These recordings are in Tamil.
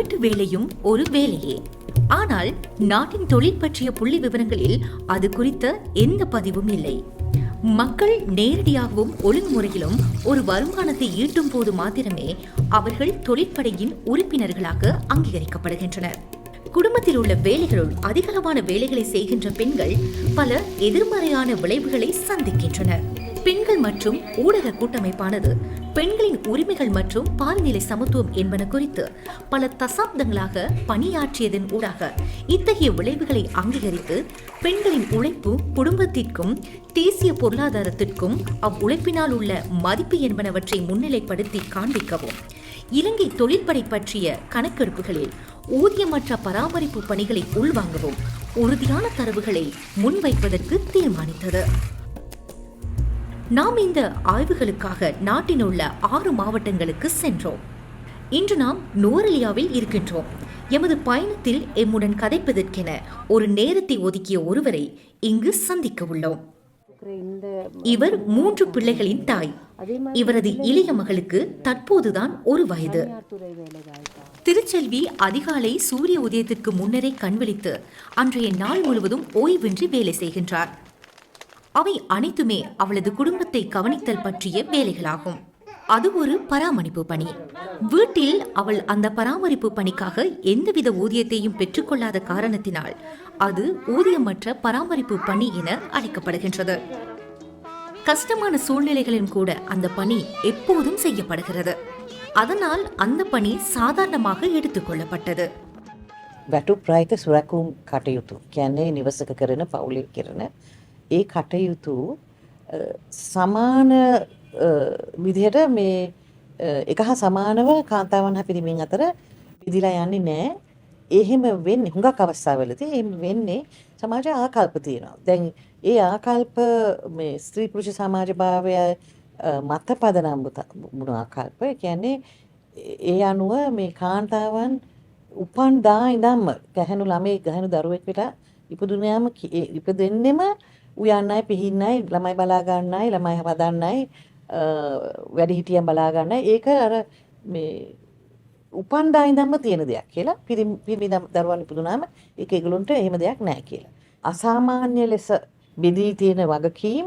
வீட்டு வேலையும் ஒரு வேலையே. ஆனால் நாட்டின் தொழில் பற்றிய புள்ளி விவரங்களில் அது குறித்த எந்த பதிவும் இல்லை. மக்கள் நேரடியாகவும் ஒழுங்குமுறையிலும் ஒரு வருமானத்தை ஈட்டும் போது மாத்திரமே அவர்கள் தொழிற்படையின் உறுப்பினர்களாக அங்கீகரிக்கப்படுகின்றனர். குடும்பத்தில் உள்ள வேலைகளுள் அதிகளவான வேலைகளை செய்கின்ற பெண்கள் பல எதிர்மறையான விளைவுகளை சந்திக்கின்றனர். பெண்கள் மற்றும் ஊடக கூட்டமைப்பானது பெண்களின் உரிமைகள் மற்றும் பால்நிலை சமத்துவம் என்பன குறித்து பல தசாப்தங்களாக பணியாற்றியதன் ஊடாக இத்தகைய விளைவுகளை அங்கீகரித்து பெண்களின் உழைப்பு குடும்பத்திற்கும் தேசிய பொருளாதாரத்திற்கும் அவ்வுழைப்பினால் உள்ள மதிப்பு என்பனவற்றை முன்னிலைப்படுத்தி காண்பிக்கவும் இலங்கை தொழிற்படை பற்றிய கணக்கெடுப்புகளில் ஊதியமற்ற பராமரிப்பு பணிகளை உள்வாங்கவும் உறுதியான தரவுகளை முன்வைப்பதற்கு தீர்மானித்தது. நாம் இந்த ஆய்வுகளுக்காக நாட்டில் உள்ள 6 மாவட்டங்களுக்கு சென்றோம். இன்று நாம் நுவரெலியாவில் இருக்கின்றோம். எமது பயணத்தில் எம்முடன் கதைப்பதற்கென ஒரு நேரத்தை ஒதுக்கிய ஒருவரை இங்கு சந்திக்க உள்ளோம். இவர் 3 பிள்ளைகளின் தாய். இவரது இளைய மகளுக்கு தற்போதுதான் 1 வயது. திருச்செல்வி அதிகாலை சூரிய உதயத்திற்கு முன்னரே கண்விழித்து அன்றைய நாள் முழுவதும் ஓய்வின்றி வேலை செய்கின்றார். அவை அனைத்துமே அவளது குடும்பத்தை கவனித்தல் பற்றிய வேலைகளாகும். அது ஒரு பராமரிப்பு பணி. வீட்டில் அவள் அந்த பராமரிப்பு பணிக்காக எந்தவித ஊதியத்தையும் பெற்றுக்கொள்ளாத காரணத்தினால் அது ஊதியமற்ற பராமரிப்பு பணி என அழைக்கப்படுகின்றது. கஷ்டமான சூழ்நிலைகளிலும் கூட அந்த பணி எப்போதும் செய்யப்படுகிறது. அதனால் அந்த பணி சாதாரணமாக எடுத்துக்கொள்ளப்பட்டது. වැටු ප්‍රයිත සුරැකුම් කටයුතු කියන්නේ නිවසක කරන පවුලේ කරන ඒ කටයුතු සමාන විදිහට මේ එක හා සමානව කාන්තාවන් හා පිරිමින් අතර විදිලා යන්නේ නැහැ. එහෙම වෙන්නේ හුඟක් අවස්ථාවලදී එහෙම වෙන්නේ සමාජ ආකල්ප තියෙනවා. දැන් ඒ ආකල්ප මේ ස්ත්‍රී පුරුෂ සමාජ භාවය මත පදනම් වුණ ආකල්ප කියන්නේ ඒ අනුව මේ කාන්තාවන් උපන් දා ඉඳන්ම ගැහැණු ළමයි ගැහැණු දරුවෙක් වෙලා ඉපදුනාම ඉපදෙන්නෙම උයන්නයි පිහින්නයි ළමයි බලා ගන්නයි ළමයි හදන්නයි වැඩිහිටියන් බලා ගන්නයි ඒක අර මේ උපන් දා ඉඳන්ම තියෙන දෙයක් කියලා පිරිමි දරුවන් ඉපදුනාම ඒක ඒගොල්ලන්ට එහෙම දෙයක් නැහැ කියලා. අසාමාන්‍ය ලෙස බෙදී තියෙන වගකීම්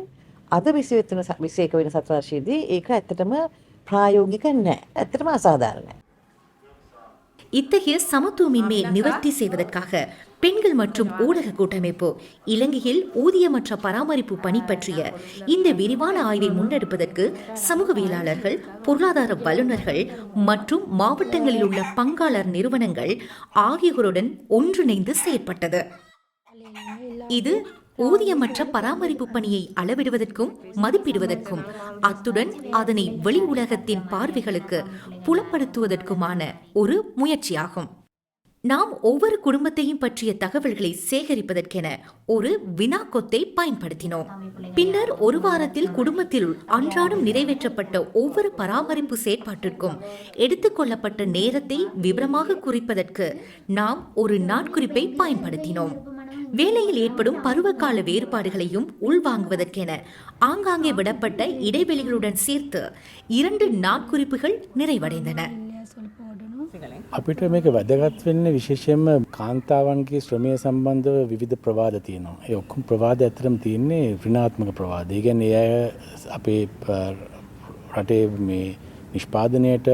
අද 21 වෙනි සතවර්ෂයේදී ඒක ඇත්තටම ප්‍රායෝගික නැහැ. ඇත්තටම අසාධාරණයි. இத்தகைய சமத்துவமின்மையை நிவர்த்தி செய்வதற்காக பெண்கள் மற்றும் ஊடக கூட்டமைப்பு இலங்கையில் ஊதியமற்ற பராமரிப்பு பணி பற்றிய இந்த விரிவான ஆய்வை முன்னெடுப்பதற்கு சமூகவியலாளர்கள், பொருளாதார வல்லுநர்கள் மற்றும் மாவட்டங்களில் உள்ள பங்காளர் நிறுவனங்கள் ஆகியோருடன் ஒன்றிணைந்து செயற்பட்டது. இது ஊதியமற்ற பராமரிப்பு பணியை அளவிடுவதற்கும் மதிப்பிடுவதற்கும் அத்துடன் அதனை வெளி உலகத்தின் பார்வைகளுக்கு புலப்படுத்துவதற்குமான ஒரு முயற்சியாகும். நாம் ஒவ்வொரு குடும்பத்தையும் பற்றிய தகவல்களை சேகரிப்பதற்கென ஒரு வினாக்கொத்தை பயன்படுத்தினோம். பின்னர் ஒரு வாரத்தில் குடும்பத்தில் அன்றாடம் நிறைவேற்றப்பட்ட ஒவ்வொரு பராமரிப்பு செயற்பாட்டிற்கும் எடுத்துக்கொள்ளப்பட்ட நேரத்தை விவரமாக குறிப்பதற்கு நாம் ஒரு நாட்குறிப்பை பயன்படுத்தினோம். வேலையில் ஏற்படும் பருவகால வேறுபாடுகளையும் உள்வாங்குவதற்கென ஆங்காங்கே விடப்பட்ட இடைவெளிகளுடன் சேர்த்து 2 நாட்குறிப்புகள் நிறைவடைந்தன. අපිට මේක වැදගත් වෙන්නේ විශේෂයෙන්ම කාන්තාවන්ගේ ශ්‍රමය සම්බන්ධව විවිධ ප්‍රවාද තියෙනවා. ඒ ඔක්කොම ප්‍රවාද ඇත්තටම තියෙන්නේ ඍණාත්මක ප්‍රවාද. ඒ කියන්නේ ඒ අපේ රටේ මේ නිෂ්පාදනයට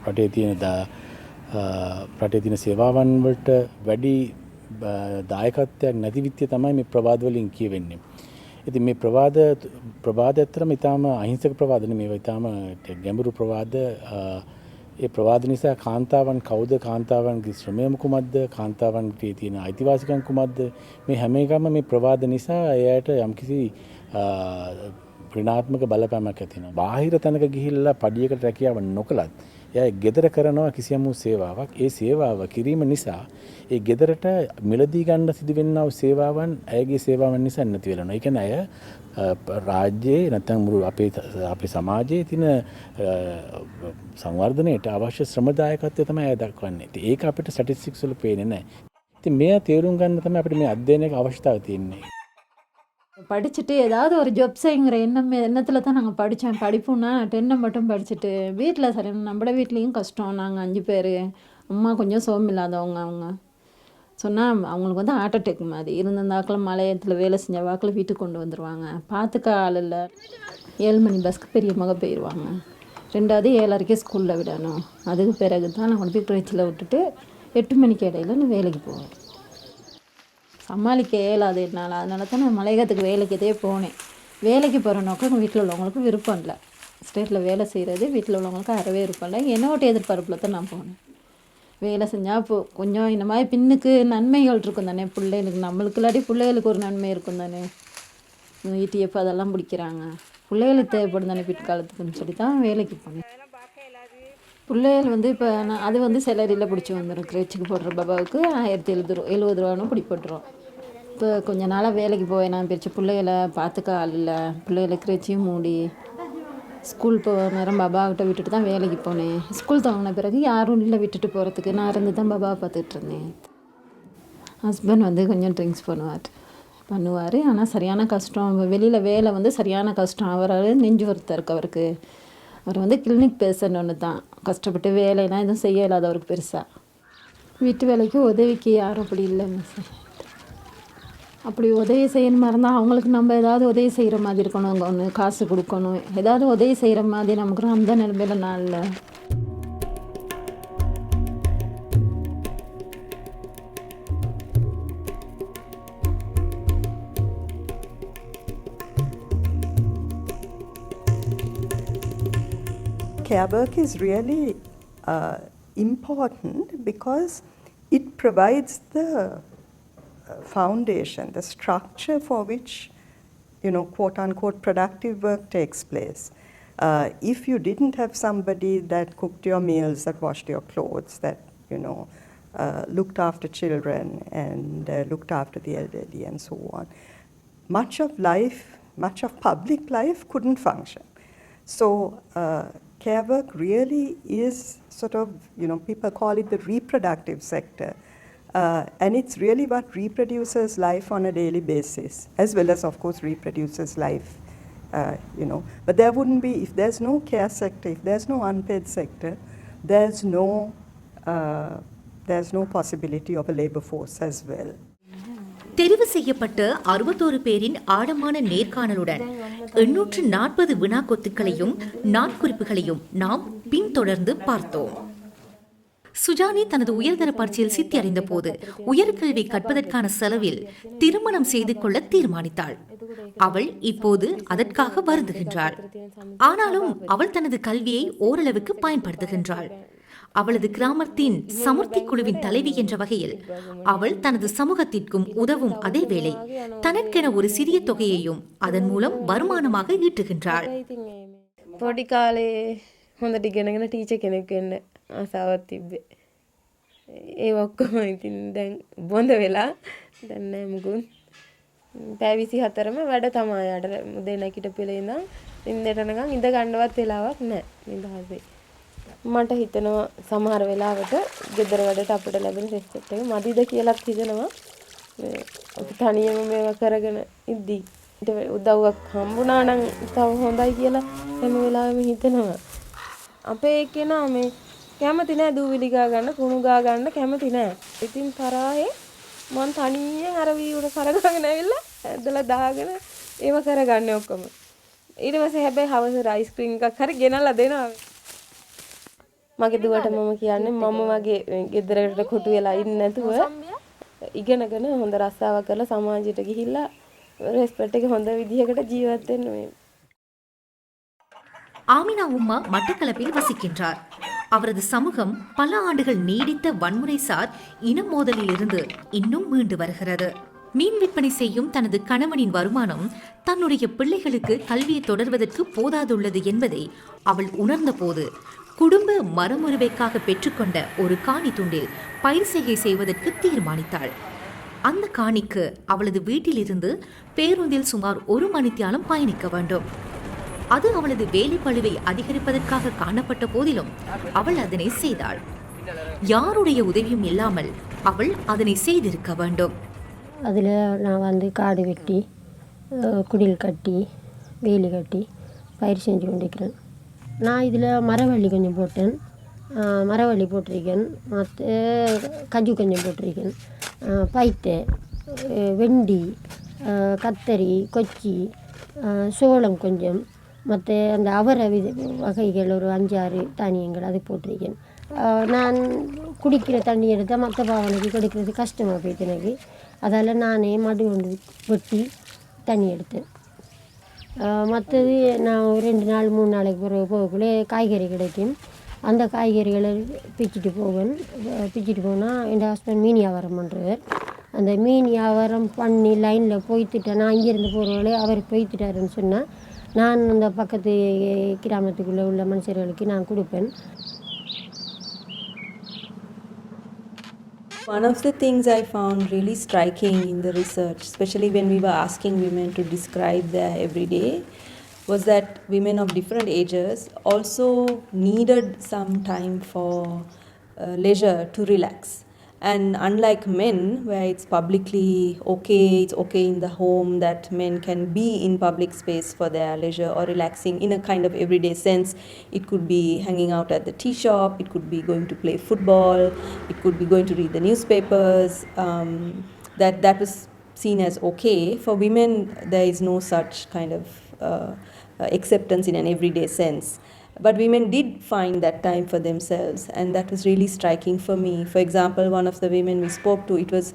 රටේ තියෙන සේවාවන් වලට වැඩි දායකත්වයක් නැති විත්‍ය තමයි මේ ප්‍රවාද වලින් කියවෙන්නේ. ඉතින් මේ ප්‍රවාද ඇත්තටම ඊටාම අහිංසක ප්‍රවාද නෙමෙයි. ඊටාම ගැඹුරු ප්‍රවාද. ඒ ප්‍රවාද නිසා කාන්තාවන් කවුද, කාන්තාවන්ගේ ශ්‍රමය කුමක්ද, කාන්තාවන්ගේ තියෙන අයිතිවාසිකම් කුමක්ද, මේ හැම එකම මේ ප්‍රවාද නිසා එයාට යම්කිසි ඍණාත්මක බලපෑමක් ඇති වෙනවා. බාහිර තැනක ගිහිල්ලා පඩියකට රැකියාව නොකලත් එයා ගෙදර කරනවා කිසියම් සේවාවක්. ඒ සේවාව කිරීම නිසා ඒ ගෙදරට මිලදී ගන්න සිදුවෙනා වූ සේවාවන් ඇයගේ සේවාවන් නිසා නැති වෙනවා. ඒ කියන්නේ අය රාජ්‍යයේ නැත්නම් මුළු අපේ සමාජයේ තියෙන සංවර්ධනයට අවශ්‍ය ශ්‍රමදායකත්වය තමයි අය දක්වන්නේ. ඉතින් ඒක අපිට ස්ටැටිස්ටික්ස් වල පේන්නේ නැහැ. ඉතින් මේ තේරුම් ගන්න තමයි අපිට මේ අධ්‍යයනයක අවශ්‍යතාවය තියෙන්නේ. படிச்சுட்டு ஏதாவது ஒரு ஜாப் செய்யுங்கிற எண்ணத்தில் தான் நாங்கள் படித்தோம். படிப்புன்னா 10 மட்டும் படிச்சுட்டு வீட்டில் சரி நம்மளோட வீட்லேயும் கஷ்டம், நாங்கள் 5 பேர் அம்மா கொஞ்சம் சோமில்லாதவங்க. அவங்க சொன்னால் அவங்களுக்கு வந்து ஹார்ட் அட்டாக் மாதிரி இருந்திருந்தாக்கில் மலையத்தில் வேலை செஞ்ச வாக்கில் வீட்டுக்கு கொண்டு வந்துடுவாங்க. பார்த்துக்க ஆள் இல்லை. 7 மணி பஸ்க்கு பெரிய மக போயிடுவாங்க. 2வது 7:30 ஸ்கூலில் விடணும். அதுக்கு பிறகு தான் நான் கொண்டு போய் கிரேச்சில் விட்டுட்டு 8 மணிக்கு இடையில நான் வேலைக்கு போவேன். சமாளிக்க இயலாது என்னால். அதனால தான் நான் மலையகத்துக்கு வேலைக்கே போனேன். வேலைக்கு போகிற நோக்கம் வீட்டில் உள்ளவங்களுக்கு விருப்பம் இல்லை. ஸ்டேட்டில் வேலை செய்கிறது வீட்டில் உள்ளவங்களுக்கு அறவே விருப்பம் இல்லை. என்னோட எதிர்பார்ப்பில் தான் நான் போனேன். வேலை செஞ்சால் இப்போ கொஞ்சம் இந்த மாதிரி பின்னுக்கு நன்மைகள் இருக்கும் தானே பிள்ளைகளுக்கு. நம்மளுக்கு இல்லாட்டி பிள்ளைகளுக்கு ஒரு நன்மை இருக்கும் தானே. ETF அதெல்லாம் பிடிக்கிறாங்க. பிள்ளைகளுக்கு தேவைப்படும் தானே பிற்காலத்துக்குன்னு சொல்லி தான் வேலைக்கு போனேன். பிள்ளைகள் வந்து இப்போ நான் அது வந்து சேலரியில் பிடிச்சி வந்துடும். கிரேச்சுக்கு போடுற பாபாவுக்கு 1770 ரூபான்னு பிடி போட்டுரும். இப்போ கொஞ்ச நாளாக வேலைக்கு போவேன். நான் பிரித்து பிள்ளைகளை பார்த்துக்க ஆள் இல்லை. பிள்ளைகளை கிரேச்சியும் மூடி ஸ்கூல் போக நேரம் பாபாக்கிட்ட விட்டுட்டு தான் வேலைக்கு போனேன். ஸ்கூல் தொடங்கின பிறகு யாரும் இல்லை விட்டுட்டு போகிறதுக்கு. நான் இருந்து தான் பாபாவை பார்த்துட்டு இருந்தேன். ஹஸ்பண்ட் வந்து கொஞ்சம் ட்ரிங்க்ஸ் பண்ணுவார். ஆனால் சரியான கஷ்டம். வெளியில் வேலை வந்து சரியான கஷ்டம். அவரால் நெஞ்சு வருத்தம் இருக்குது அவருக்கு. அவர் வந்து கிளினிக் பேஷண்ட் ஒன்று தான். கஷ்டப்பட்டு வேலைலாம் எதுவும் செய்ய இல்லாத அவருக்கு பெருசாக. வீட்டு வேலைக்கு உதவிக்கு யாரும் அப்படி இல்லைங்க சார். அப்படி உதவி செய்யணுமா இருந்தால் அவங்களுக்கு நம்ம ஏதாவது உதவி செய்கிற மாதிரி இருக்கணும். அங்கே ஒன்று காசு கொடுக்கணும். ஏதாவது உதவி செய்கிற மாதிரி நமக்கு அந்த நிலைமையில நான் இல்லை. Care work is really important because it provides the foundation, the structure for which, quote unquote, productive work takes place. If you didn't have somebody that cooked your meals, that washed your clothes, that, looked after children and looked after the elderly and so on, much of public life couldn't function. So, care work really is sort of, people call it the reproductive sector. And it's really what reproduces life on a daily basis, as well as, of course, reproduces life, But there wouldn't be, if there's no care sector, if there's no unpaid sector, there's no possibility of a labor force as well. தெரிவு செய்யப்பட்ட 61 பேரின் ஆழமான நேர்காணலுடன் 840 வினாக்கொத்துக்களையும் நாட்குறிப்புகளையும் நாம் பின்தொடர்ந்து பார்த்தோம். சுஜானி தனது உயர்தர பரீட்சையில் சித்தி அடைந்த போது உயர்கல்வி கற்பதற்கான செலவில் திருமணம் செய்து கொள்ள தீர்மானித்தாள். அவள் இப்போது அதற்காக வருந்துகின்றாள். ஆனாலும் அவள் தனது கல்வியை ஓரளவுக்கு பயன்படுத்துகின்றாள். அவளது கிராமத்தின் சமுர்த்தி குழுவின் தலைவி என்ற வகையில் அவள் தனது சமூகத்திற்கும் உதவும் அதேவேளை தனக்கென ஒரு சிறிய தொகையையும் அதன் மூலம் வருமானமாக ஈட்டுகின்றாள். පොඩි කාලේ හොඳට ඉගෙනගෙන ටීචර් කෙනෙක් වෙන්න ආසාවක් තිබ්බේ. ඒ ඔක්කොම ඉතින් දැන් බොඳ වෙලා දැන් නෑ මුකුත්. පැය 24ම වැඩ තමයි අර උදේ නැගිටපෙලේ ඉඳන් ඉන්දට නිකන් ඉඳ ගන්නවත් වෙලාවක් නෑ නිදහසේ. මට හිතෙනවා සමහර වෙලාවට ගෙදර වැඩට අපිට ලැබෙන රෙස්පෙක්ට් එක මදිද කියලාත් හිතෙනවා. අපි තනියම මේවා කරගෙන ඉද්දි උදව්වක් හම්බුණා නම් තව හොඳයි කියලා හැම වෙලාවෙම හිතෙනවා. අපේ එක්කෙනා මේ කැමති නෑ දූවිලි ගා ගන්න කුණු ගා ගන්න කැමති නෑ. ඉතින් තරහේ මං තනියෙන් අර වීවුර කරගගෙන ඇවිල්ලා ඇදලා දාගෙන ඒව කරගන්නේ ඔක්කොම. ඊට පස්සේ හැබැයි හවසට අයිස්ක්‍රීම් එකක් හරි ගෙනල්ලා දෙනවා. මගේ දුවට මම කියන්නේ මම වගේ ගෙදරකට කොටු වෙලා ඉන්නේ නැතුව ඉගෙනගෙන හොඳ රස්සාවක් කරලා සමාජයට ගිහිල්ලා ரெஸ்பெக்ட் එක හොඳ විදිහකට ජීවත් වෙන්න මේ. ஆமினா உம்மா மட்டக்களப்பில் வசிக்கின்றார். அவரது சமூகம் பல ஆண்டுகள் நீடித்த வன்முறைசார் இன மோதலில் இருந்து இன்னும் மீண்டு வருகிறது. மீன் விற்பனை செய்யும் தனது கணவனின் வருமானம் தன்னுடைய பிள்ளைகளுக்கு கல்வியை தொடர்வதற்கு போதாதுள்ளது என்பதை அவள் உணர்ந்த போது குடும்ப மரமுறிவைக்காக பெற்றுக்கொண்ட ஒரு காணி துண்டில் பயிர் செய்கை செய்வதற்கு தீர்மானித்தாள். அந்த காணிக்கு அவளது வீட்டிலிருந்து பேருந்தில் சுமார் 1 மணித்தியாலம் பயணிக்க வேண்டும். அது அவளது வேலை பளுவை அதிகரிப்பதற்காக காணப்பட்ட போதிலும் அவள் அதனை செய்தாள். யாருடைய உதவியும் இல்லாமல் அவள் அதனை செய்திருக்க வேண்டும். அதில் நான் வந்து காடு வெட்டி குடில் கட்டி வேலி கட்டி பயிர் செஞ்சு கொண்டிருக்கிறேன். நான் இதில் மரவள்ளி கொஞ்சம் போட்டேன். மரவள்ளி போட்டிருக்கேன், மற்ற கஜு கொஞ்சம் போட்டிருக்கேன், பைத்தை, வெண்டி, கத்தரி, கொச்சி, சோளம் கொஞ்சம், மற்ற அந்த அவரை வகைகள் ஒரு 5-6 தானியங்கள் அது போட்டிருக்கேன். நான் குடிக்கிற தண்ணி எடுத்தால் மற்ற பாவனைக்கு கொடுக்கறது கஷ்டமாக போயிட்டு எனக்கு. அதால் நானே மடு கொண்டு வெட்டி தண்ணி எடுத்தேன். மற்றது நான் 2 நாள் 3 நாளைக்கு போகக்குள்ளே காய்கறி கிடைக்கும். அந்த காய்கறிகளை பிச்சுட்டு போவேன். பிச்சுட்டு போனால் என் ஹஸ்பண்ட் மீன் வியாபாரம் பண்ணுறவர். அந்த மீன் வியாபாரம் பண்ணி லைனில் போய்த்துட்டேன். நான் இங்கேருந்து போகிறவங்களே அவர் போய்த்துட்டாருன்னு சொன்னால் நான் அந்த பக்கத்து கிராமத்துக்குள்ளே உள்ள மனுஷர்களுக்கு நான் கொடுப்பேன். One of the things I found really striking in the research, especially when we were asking women to describe their everyday, was that women of different ages also needed some time for leisure to relax. And unlike men, where it's publicly it's okay in the home that men can be in public space for their leisure or relaxing in a kind of everyday sense. It could be hanging out at the tea shop, it could be going to play football, it could be going to read the newspapers. That was seen as okay. For women, there is no such kind of acceptance in an everyday sense. But women did find that time for themselves, and that was really striking for me. For example, one of the women we spoke to, it was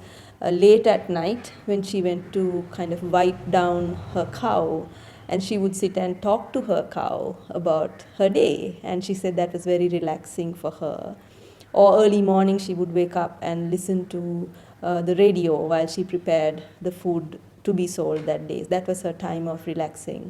late at night when she went to kind of wipe down her cow, and she would sit and talk to her cow about her day, and she said that was very relaxing for her. Or early morning she would wake up and listen to the radio while she prepared the food to be sold that day. That was her time of relaxing.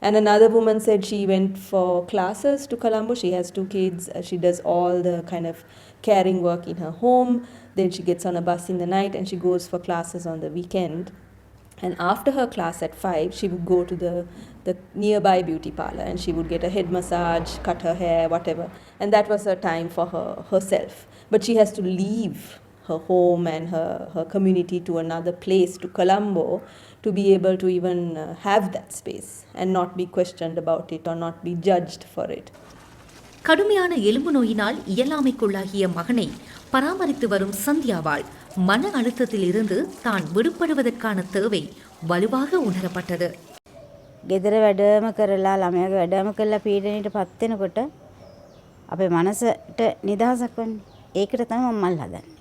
And another woman said she went for classes to Colombo. She has 2 kids. She does all the kind of caring work in her home. Then she gets on a bus in the night and she goes for classes on the weekend. And after her class at 5, she would go to the nearby beauty parlor and she would get a head massage, cut her hair, whatever. And that was her time for herself. But she has to leave her home and her community to another place, to Colombo, to be able to even have that space and not be questioned about it or not be judged for it. கடுமையான எலும்பு நோயினால் இயலாமைக்குள்ளாகிய மகனை பராமரித்து வரும் சந்தியாவால் மன அழுத்தத்தில் இருந்து தான் விடுபடுவதற்கான தேவை வலுவாக உணரப்பட்டது. ගෙදර වැඩම කරලා ළමයාගේ වැඩම කරලා පීඩනයට පත් වෙනකොට අපේ මනසට නිදහසක් වෙන්නේ. ඒකට තමයි මම මල් හදන්නේ.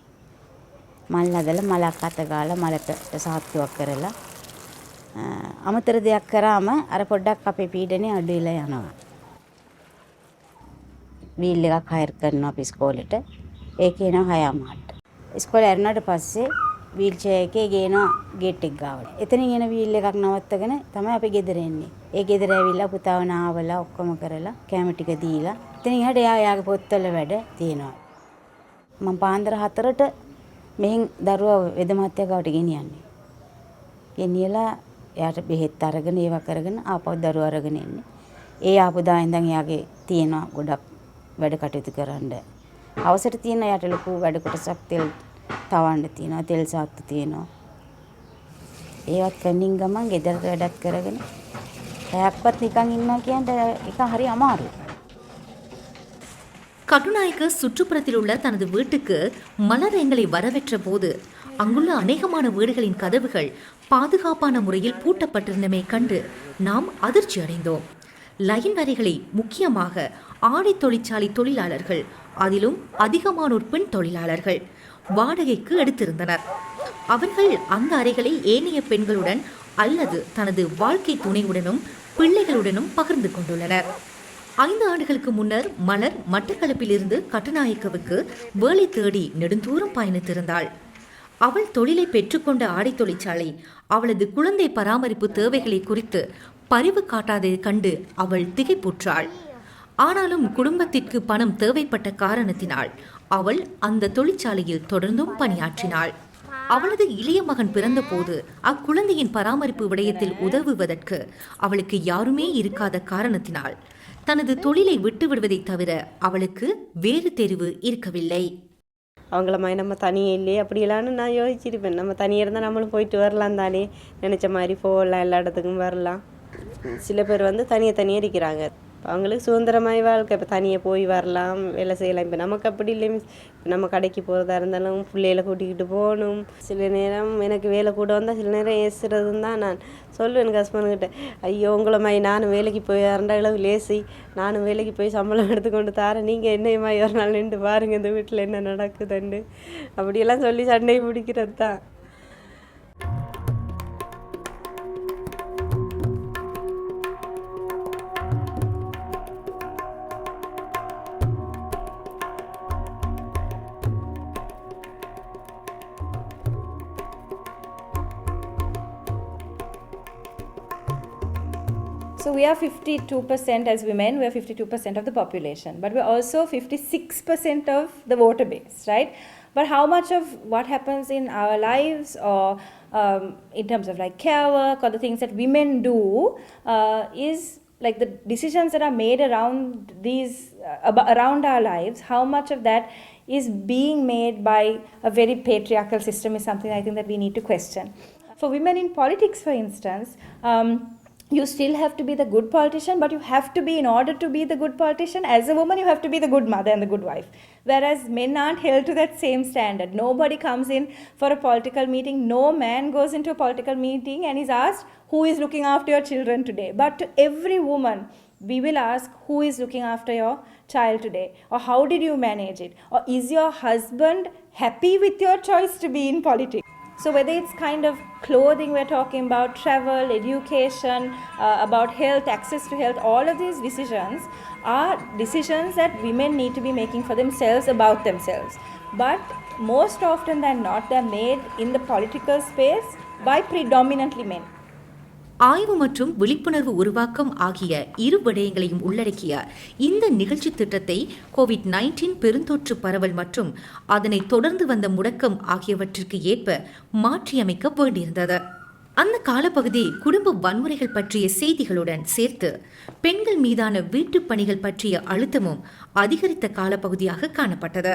මල් හදලා මලක් අත ගාලා මලට සාත්තුවක් කරලා අමතර දෙයක් කරාම අර පොඩ්ඩක් අපේ පීඩනේ අඩු වෙලා යනවා. වීල් එකක් හයර් කරනවා අපි ඉස්කෝලේට. ඒකේ එනවා 6:00ට. ඉස්කෝලේ ඇරුණාට පස්සේ වීල් චෙයාර් එකේ ගේනවා ගේට් එක ගාවට. එතනින් එන වීල් එකක් නවත්තගෙන තමයි අපි ගෙදර එන්නේ. ඒ ගෙදර ඇවිල්ලා පුතාව නාවලා ඔක්කොම කරලා කැම ටික දීලා එතනින් එහාට එයාගේ පොත්වල වැඩ තියෙනවා. මම පාන්දර 4ට මෙහෙන් දරුවා වෙද මහත්තයා ගාවට ගෙනියන්නේ. ගෙනියලා එයාට බෙහෙත් අරගෙන ඒවා කරගෙන ආපහු දරුවා අරගෙන එන්නේ. ඒ ආපු දා ඉඳන් එයාගේ තියෙනවා ගොඩක් වැඩ කටයුතු කරන්න. අවසර තියෙන එයාට ලොකු වැඩ කොටසක් තෙල් තවන්න තියෙනවා, තෙල් සාත්තු තියෙනවා. ඒවත් කන්නින් ගමන් ගෙදරට වැඩක් කරගෙන පැයක්වත් නිකන් ඉන්නවා කියන්නේ ඒක හරි අමාරුයි. கட்டுநாயக்க சுற்றுப்புறத்தில் உள்ள தனது வீட்டுக்கு மலர் எங்களை வரவேற்ற போது அங்குள்ள அநேகமான வீடுகளின் கதவுகள் பாதுகாப்பான முறையில் பூட்டப்பட்டிருந்தமை கண்டு நாம் அதிர்ச்சி அடைந்தோம். லைன் வரிகளை முக்கியமாக ஆடை தொழிற்சாலை தொழிலாளர்கள், அதிலும் அதிகமானோர் பெண் தொழிலாளர்கள் வாடகைக்கு எடுத்திருந்தனர். அவர்கள் அந்த அறைகளை ஏனைய பெண்களுடன் அல்லது தனது வாழ்க்கை துணையுடனும் பிள்ளைகளுடனும் பகிர்ந்து கொண்டுள்ளனர். 5 ஆண்டுகளுக்கு முன்னர் மலர் மட்டக்களப்பிலிருந்து கட்டுநாயக்கவுக்கு வேலை தேடி நெடுந்தூரம் பயணித்திருந்தாள். அவள் தொழிலை பெற்றுக்கொண்ட ஆடை தொழிற்சாலை அவளது குழந்தை பராமரிப்பு தேவைகளை குறித்து பரிவு காட்டாததை கண்டு அவள் திகைப்புற்றாள். ஆனாலும் குடும்பத்திற்கு பணம் தேவைப்பட்ட காரணத்தினால் அவள் அந்த தொழிற்சாலையில் தொடர்ந்தும் பணியாற்றினாள். அவளது இளைய மகன் பிறந்தபோது அக்குழந்தையின் பராமரிப்பு விடயத்தில் உதவுவதற்கு அவளுக்கு யாருமே இருக்காத காரணத்தினால் தனது தொழிலை விட்டு விடுவதை தவிர அவளுக்கு வேறு தெரிவு இருக்கவில்லை. அவங்கள மாதிரி நம்ம தனியே இல்லையே அப்படியெல்லாம்னு நான் யோசிச்சிருப்பேன். நம்ம தனியாக இருந்தால் நம்மளும் போயிட்டு வரலாம் தானே, நினச்ச மாதிரி போகலாம், எல்லா இடத்துக்கும் வரலாம். சில பேர் தனியாக இருக்கிறாங்க. அவங்களுக்கு சுதந்திரமாய் வாழ்க்கை, இப்போ தனியாக போய் வரலாம், வேலை செய்யலாம். இப்போ நமக்கு அப்படி இல்லை மிஸ். இப்போ நம்ம கடைக்கு போகிறதா இருந்தாலும் பிள்ளைகளை கூட்டிக்கிட்டு போகணும். சில நேரம் எனக்கு வேலை கூட வந்தால் சில நேரம் ஏசுறதுன்னு தான் நான் சொல்லுவேன் எனக்கு ஹஸ்பண்டுக்கிட்ட. ஐயோ உங்களை மாதிரி நானும் வேலைக்கு போய் இரண்டாளவு லேசி, நானும் வேலைக்கு போய் சம்பளம் எடுத்துக்கொண்டு தரேன், நீங்கள் என்னையம்மா ஒரு நாள் நின்று பாருங்கள் இந்த வீட்டில் என்ன நடக்குதுண்டு அப்படியெல்லாம் சொல்லி சண்டை பிடிக்கிறது தான். So we are 52% as women, we are 52% of the population, but we're also 56% of the voter base, right? But how much of what happens in our lives or in terms of like care work or the things that women do is like the decisions that are made around these, around our lives, how much of that is being made by a very patriarchal system is something I think that we need to question. For women in politics, for instance, you still have to be the good politician, but you have to be, in order to be the good politician, as a woman, you have to be the good mother and the good wife. Whereas men aren't held to that same standard. Nobody comes in for a political meeting. No man goes into a political meeting and is asked, who is looking after your children today? But to every woman, we will ask, who is looking after your child today? Or how did you manage it? Or is your husband happy with your choice to be in politics? So whether it's kind of clothing we're talking about, travel, education, about health, access to health, all of these decisions are decisions that women need to be making for themselves, about themselves. But most often than not, they're made in the political space by predominantly men. ஆய்வு மற்றும் விழிப்புணர்வு உருவாக்கம் ஆகிய இரு விடயங்களையும் உள்ளடக்கிய இந்த நிகழ்ச்சி திட்டத்தை கோவிட்-19 பெருந்தொற்று பரவல் மற்றும் அதனை தொடர்ந்து வந்த முடக்கம் ஆகியவற்றிற்கு ஏற்ப மாற்றியமைக்க வேண்டியிருந்தது. அந்த காலப்பகுதி குடும்ப வன்முறைகள் பற்றிய செய்திகளுடன் சேர்த்து பெண்கள் மீதான வீட்டுப் பணிகள் பற்றிய அழுத்தமும் அதிகரித்த காலப்பகுதியாக காணப்பட்டது.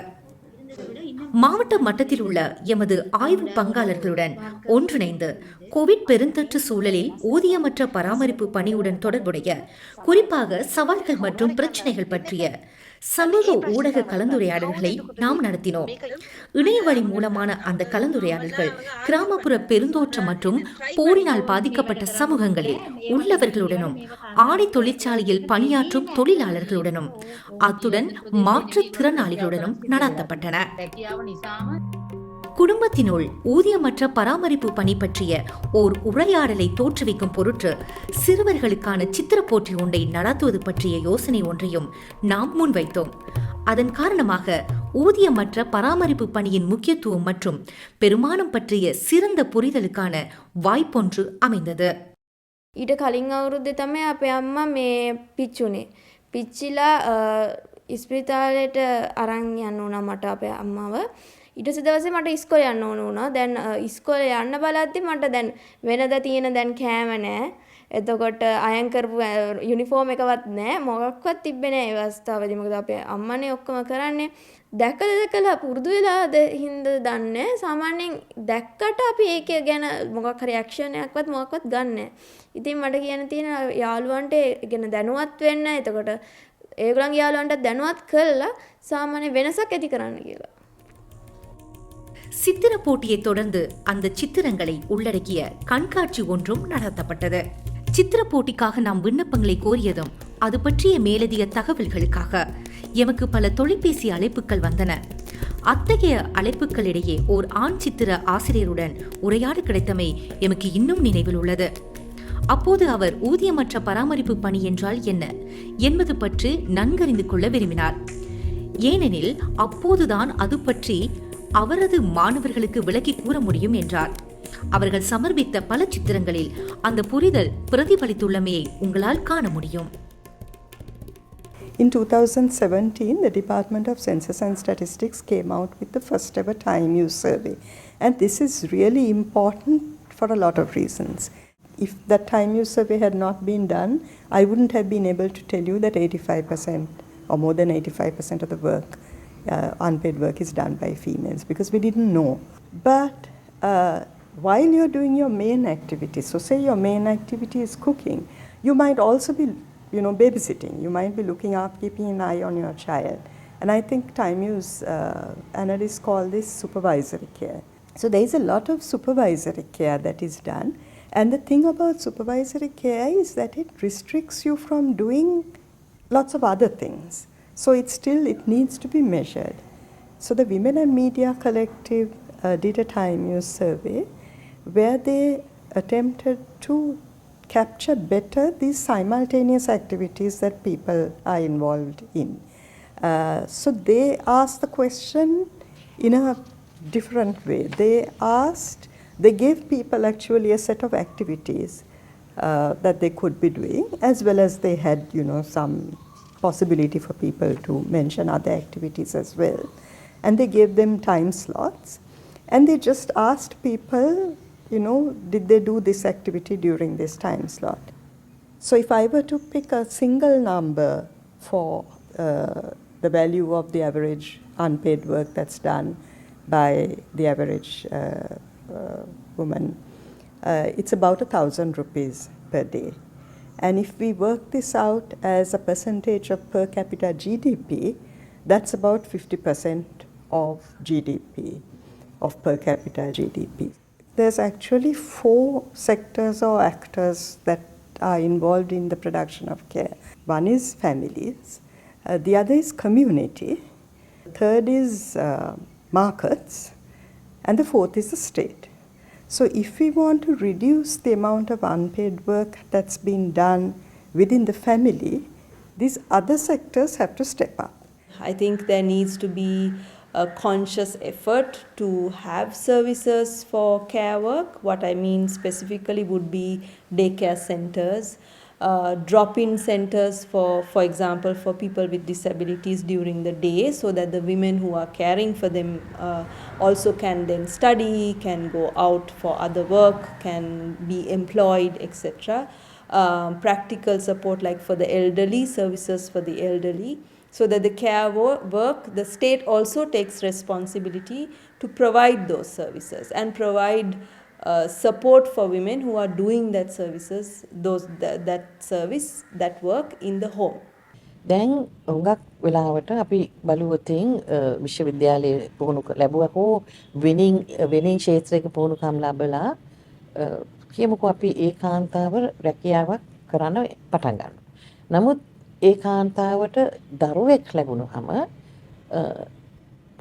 மாவட்ட மட்டத்தில் உள்ள எமது ஆய்வு பங்காளர்களுடன் ஒன்றிணைந்து கோவிட் பெருந்தொற்று சூழலில் ஊதியமற்ற பராமரிப்பு பணியுடன் தொடர்புடைய குறிப்பாக சவால்கள் மற்றும் பிரச்சனைகள் பற்றிய சமூக ஊடக கலந்துரையாடல்களை நாம் நடத்தினோம். இணையவழி மூலமான அந்த கலந்துரையாடல்கள் கிராமப்புற பெருந்தோற்றம் மற்றும் போரினால் பாதிக்கப்பட்ட சமூகங்களில் உள்ளவர்களுடனும் ஆடை தொழிற்சாலையில் பணியாற்றும் தொழிலாளர்களுடனும் அத்துடன் மாற்றுத்திறனாளிகளுடனும் நடத்தப்பட்டன. குடும்பத்தினுள் ஊதியமற்ற பராமரிப்பு பணி பற்றிய ஓர் உரையாடலை தோற்றுவிக்கும் பொருட்டு சிறுவர்களுக்கான சித்திர போட்டி ஒன்றை நடத்துவது பற்றிய யோசனை ஒன்றையும் நாம் முன்வைத்தோம். அதன் காரணமாக ஊதியமற்ற பராமரிப்பு பணியின் முக்கியத்துவம் மற்றும் பெருமானம் பற்றிய சிறந்த புரிதலுக்கான வாய்ப்பொன்று அமைந்தது. ඊට කලින් අවුරුද්දේ තමයි අපේ අම්මා මේ පිච්චුනේ. පිච්චිලා ඉස්පිරිතාලේට අරන් යන්න උනා මට අපේ අම්මාව. ඊට පස්සේ දවසේ මට ඉස්කෝලේ යන්න ඕන වුණා. දැන් ඉස්කෝලේ යන්න බලද්දි මට දැන් වෙනදා තියෙන දැන් කෑම නැහැ. එතකොට අයන් කරපු යුනිෆෝම් එකවත් නැහැ. මොකක්වත් තිබ්බේ නැහැ ඒ අවස්ථාවේදී. මොකද අපේ අම්මනේ ඔක්කොම කරන්නේ. දැකලා පුරුදු වෙලාද හින්දා දන්නේ. සාමාන්‍යයෙන් දැක්කට අපි ඒක ගැන මොකක් හරි ඇක්ෂන් එකක්වත් මොකක්වත් ගන්නෑ. ඉතින් මට කියන්න තියෙන යාළුවන්ට ගැන දැනුවත් වෙන්න. එතකොට ඒගොල්ලන්ගේ යාළුවන්ට දැනුවත් කළා සාමාන්‍ය වෙනසක් ඇති කරන්න කියලා. சித்திர போட்டியை தொடர்ந்து அந்த சித்திரங்களை உள்ளடக்கிய கண்காட்சி ஒன்றும் நடத்தப்பட்டது. சித்திர போட்டிக்காக நாம் விண்ணப்பங்களை கோரியதும் அது பற்றிய மேலதிக தகவல்களுக்காக எமக்கு பல தொலைபேசி அழைப்புகள் வந்தன. அத்தகைய அழைப்புகளிடையே ஓர் ஆண் சித்திர ஆசிரியருடன் உரையாட கிடைத்தமை எமக்கு இன்னும் நினைவில் உள்ளது. அப்போது அவர் ஊதியமற்ற பராமரிப்பு பணி என்றால் என்ன என்பது பற்றி நன்கறிந்து கொள்ள விரும்பினார். ஏனெனில் அப்போதுதான் அது பற்றி அவரது மாணவர்களுக்கு விளக்கி கூற முடியும் என்றார். அவர்கள் சமர்ப்பித்த பல சித்திரங்களில் அந்த புரிதல் பிரதிபலித்துள்ளமையை உங்களால் காண முடியும். In 2017, the Department of Census and Statistics came out with the first ever time use survey. And this is really important for a lot of reasons. If that time use survey had not been done, I wouldn't have been able to tell you that 85% or more than 85% of the work, unpaid work, is done by females, because we didn't know. But while you're doing your main activity, so say your main activity is cooking, you might also be babysitting. You might be looking up, keeping an eye on your child. And I think time use analysts call this supervisory care. So there is a lot of supervisory care that is done. And the thing about supervisory care is that it restricts you from doing lots of other things. So it needs to be measured. So the Women and Media Collective did a time use survey where they attempted to capture better these simultaneous activities that people are involved in. So they asked the question in a different way. They gave people actually a set of activities that they could be doing, as well as they had, some possibility for people to mention other activities as well. And they gave them time slots. And they just asked people, did they do this activity during this time slot? So if I were to pick a single number for the value of the average unpaid work that's done by the average woman, it's about 1,000 rupees per day. And if we work this out as a percentage of per capita GDP, that's about 50% of GDP, of per capita GDP. There's actually 4 sectors or actors that are involved in the production of care. One is families, the other is community, third is markets, and the fourth is the state. So if we want to reduce the amount of unpaid work that's been done within the family, these other sectors have to step up. I think there needs to be a conscious effort to have services for care work. What I mean specifically would be daycare centers, drop-in centers for example, for people with disabilities during the day, so that the women who are caring for them also can then study, can go out for other work, can be employed, etc. Practical support like for the elderly, services for the elderly, so that the care work, the state also takes responsibility to provide those services and provide support for women who are doing that services, that service, that work in the home. දැන් හුඟක් වෙලාවට අපි බලුවතින් විශ්වවිද්‍යාලයේ පුහුණු ලැබුවා හෝ වෙනින් ක්ෂේත්‍රයක පුහුණුකම් ලැබලා කියමුකෝ අපි ඒකාන්තාව රැකියාවක් කරන්න පටන් ගන්නවා. නමුත් ඒකාන්තාවට දරුවෙක් ලැබුණාම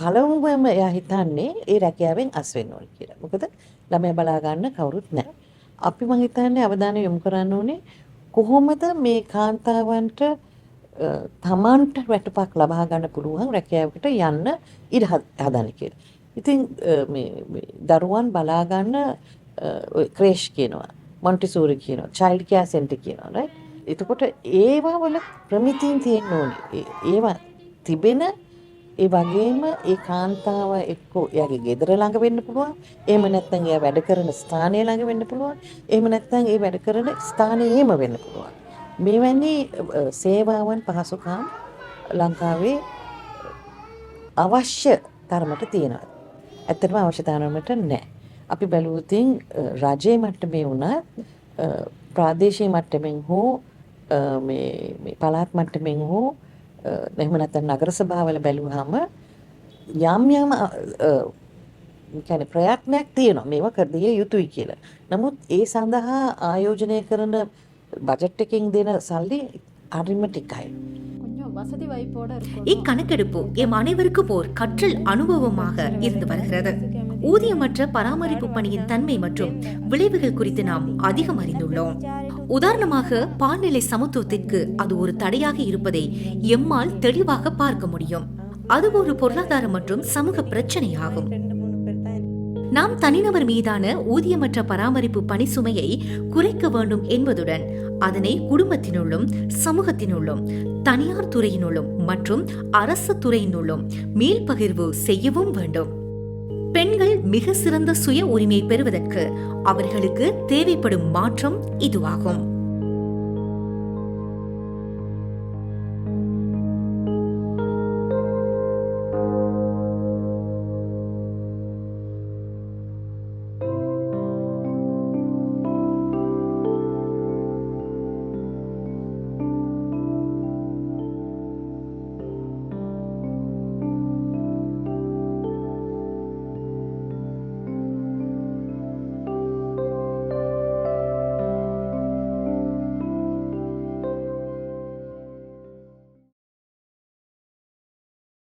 පළමුවම එයා හිතන්නේ ඒ රැකියාවෙන් අස් වෙන්න ඕනේ කියලා. මොකද ළමයා බලා ගන්න කවුරුත් නැහැ. අපි මං හිතන්නේ අවධානය යොමු කරන්න ඕනේ කොහොමද මේ කාන්තාවන්ට තමන්ට වැටුපක් ලබා ගන්න පුළුවන් රැකියාවකට යන්න ඉඩ හදන්න කියලා. ඉතින් මේ දරුවන් බලා ගන්න ක්‍රේෂ් කියනවා, මොන්ටිසෝරි කියනවා, චයිල්ඩ් කෙයාර් සෙන්ටර් කියනවා, right? එතකොට ඒවා වල ප්‍රමිතීන් තියෙන්න ඕනේ. ඒවා තිබෙන ඒ වගේම ඒ කාන්තාව එක්ක එයාගේ ගෙදර ළඟ වෙන්න පුළුවන්. එහෙම නැත්නම් එයා වැඩ කරන ස්ථානය ළඟ වෙන්න පුළුවන්. එහෙම නැත්නම් ඒ වැඩ කරන ස්ථානයේම වෙන්න පුළුවන්. මෙවැනි සේවාවන් පහසුකම් ලංකාවේ අවශ්‍ය තරමට තියෙනවා. ඇත්තටම අවශ්‍ය තරමට නැහැ. අපි බැලුවොතින් රජයේ මට්ටමේ වුණත් ප්‍රාදේශීය මට්ටමින් හෝ මේ පළාත් මට්ටමින් හෝ එහෙම නැත්නම් නගර සභාවල බැලුවාම යම් කියන්නේ ප්‍රයත්නයක් තියෙනවා මේවා කර දිය යුතුයි කියලා. නමුත් ඒ සඳහා ආයෝජනය කරන பட்ஜெட் එකකින් දෙන සල්ලி හරිම ටිකයි. கொஞ்சம் வசதி வாய்ப்போட இருக்கும். இக்கணக்கெடுப்பு எம் அனைவருக்கும் ஓர் கற்றல் அனுபவமாக இருந்து வருகிறது. ஊதியமற்ற பராமரிப்பு பணியின் தன்மை மற்றும் விளைவுகள் குறித்து நாம் அதிகம் அறிந்துள்ளோம். உதாரணமாக பால்நிலை சமத்துவத்திற்கு அது ஒரு தடையாக இருப்பதை எம்மால் தெளிவாக பார்க்க முடியும். அது ஒரு பொருளாதார மற்றும் சமூக பிரச்சனையாகும். நாம் தனிநபர் மீதான ஊதியமற்ற பராமரிப்பு பணி சுமையை குறைக்க வேண்டும் என்பதுடன் அதனை குடும்பத்தினுள்ளும் சமூகத்தினுள்ளும் தனியார் துறையினுள்ளும் மற்றும் அரசு துறையினுள்ளும் மீள்பகிர்வு செய்யவும் வேண்டும். பெண்கள் மிக சிறந்த சுய உரிமை பெறுவதற்கு அவர்களுக்கு தேவைப்படும் மாற்றம் இதுவாகும்.